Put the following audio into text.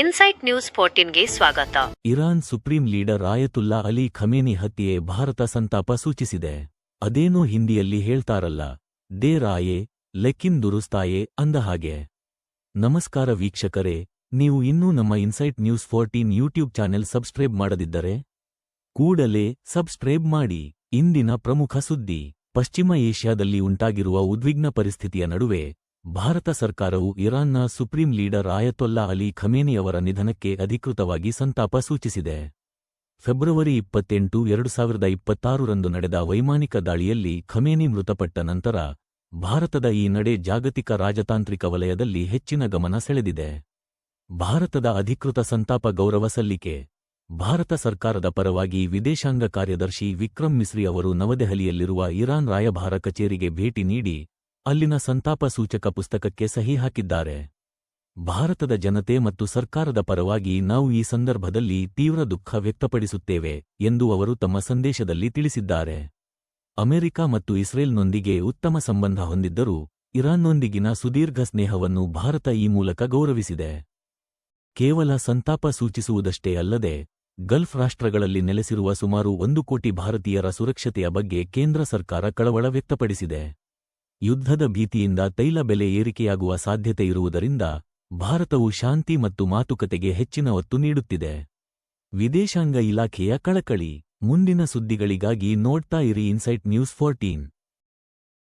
Insight news 14ಗೆ ಸ್ವಾಗತ. Iran supreme leader ಆಯತುಲ್ಲಾ Ali Khamenei ಹತ್ಯೆ ಭಾರತ ಸಂತಾಪ ಸೂಚಿಸಿದೆ. ಅದೇನೋ ಹಿಂದಿಯಲ್ಲಿ ಹೇಳ್ತಾರಲ್ಲ, ದೇರ್ ಆಯೆ ಲೆಕಿನ್ ದುರುಸ್ತಾಯೆ ಅಂದ ಹಾಗೆ. ನಮಸ್ಕಾರ ವೀಕ್ಷಕರೇ, ನೀವು ಇನ್ನೂ ನಮ್ಮ insight news 14 YouTube channel subscribe ಮಾಡದಿದ್ದರೆ ಕೂಡಲೇ ಸಬ್ಸ್ಕ್ರೈಬ್ ಮಾಡಿ. ಇಂದಿನ ಪ್ರಮುಖ ಸುದ್ದಿ: ಪಶ್ಚಿಮ ಏಷ್ಯಾದಲ್ಲಿ ಉಂಟಾಗಿರುವ ಉದ್ವಿಗ್ನ ಪರಿಸ್ಥಿತಿಯ ನಡುವೆ ಭಾರತ ಸರ್ಕಾರವು ಇರಾನ್ನ ಸುಪ್ರೀಂ ಲೀಡರ್ ಆಯತೊಲ್ಲಾ ಅಲಿ ಖಮೇನಿಯವರ ನಿಧನಕ್ಕೆ ಅಧಿಕೃತವಾಗಿ ಸಂತಾಪ ಸೂಚಿಸಿದೆ. ಫೆಬ್ರವರಿ 28, 2026ರಂದು ನಡೆದ ವೈಮಾನಿಕ ದಾಳಿಯಲ್ಲಿ ಖಮೇನಿ ಮೃತಪಟ್ಟ ನಂತರ ಭಾರತದ ಈ ನಡೆ ಜಾಗತಿಕ ರಾಜತಾಂತ್ರಿಕ ವಲಯದಲ್ಲಿ ಹೆಚ್ಚಿನ ಗಮನ ಸೆಳೆದಿದೆ. ಭಾರತದ ಅಧಿಕೃತ ಸಂತಾಪ ಗೌರವ ಸಲ್ಲಿಕೆ: ಭಾರತ ಸರ್ಕಾರದ ಪರವಾಗಿ ವಿದೇಶಾಂಗ ಕಾರ್ಯದರ್ಶಿ ವಿಕ್ರಮ್ ಮಿಸ್ರಿ ಅವರು ನವದೆಹಲಿಯಲ್ಲಿರುವ ಇರಾನ್ ರಾಯಭಾರ ಕಚೇರಿಗೆ ಭೇಟಿ ನೀಡಿ ಅಲ್ಲಿನ ಸಂತಾಪ ಸೂಚಕ ಪುಸ್ತಕಕ್ಕೆ ಸಹಿ ಹಾಕಿದ್ದಾರೆ. ಭಾರತದ ಜನತೆ ಮತ್ತು ಸರ್ಕಾರದ ಪರವಾಗಿ ನಾವು ಈ ಸಂದರ್ಭದಲ್ಲಿ ತೀವ್ರ ದುಃಖ ವ್ಯಕ್ತಪಡಿಸುತ್ತೇವೆ ಎಂದು ಅವರು ತಮ್ಮ ಸಂದೇಶದಲ್ಲಿ ತಿಳಿಸಿದ್ದಾರೆ. ಅಮೆರಿಕ ಮತ್ತು ಇಸ್ರೇಲ್ನೊಂದಿಗೆ ಉತ್ತಮ ಸಂಬಂಧ ಹೊಂದಿದ್ದರೂ ಇರಾನ್ನೊಂದಿಗಿನ ಸುದೀರ್ಘ ಸ್ನೇಹವನ್ನು ಭಾರತ ಈ ಮೂಲಕ ಗೌರವಿಸಿದೆ. ಕೇವಲ ಸಂತಾಪ ಸೂಚಿಸುವುದಷ್ಟೇ ಅಲ್ಲದೆ, ಗಲ್ಫ್ ರಾಷ್ಟ್ರಗಳಲ್ಲಿ ನೆಲೆಸಿರುವ ಸುಮಾರು 1 ಕೋಟಿ ಭಾರತೀಯರ ಸುರಕ್ಷತೆಯ ಬಗ್ಗೆ ಕೇಂದ್ರ ಸರ್ಕಾರ ಕಳವಳ ವ್ಯಕ್ತಪಡಿಸಿದೆ. ಯುದ್ಧದ ಭೀತಿಯಿಂದ ತೈಲ ಬೆಲೆ ಏರಿಕೆಯಾಗುವ ಸಾಧ್ಯತೆ ಇರುವುದರಿಂದ ಭಾರತವು ಶಾಂತಿ ಮತ್ತು ಮಾತುಕತೆಗೆ ಹೆಚ್ಚಿನ ಒತ್ತು ನೀಡುತ್ತಿದೆ. ವಿದೇಶಾಂಗ ಇಲಾಖೆಯ ಕಳಕಳಿ: ಮುಂದಿನ ಸುದ್ದಿಗಳಿಗಾಗಿ ನೋಡ್ತಾ ಇರಿ ಇನ್ಸೈಟ್ ನ್ಯೂಸ್ 14.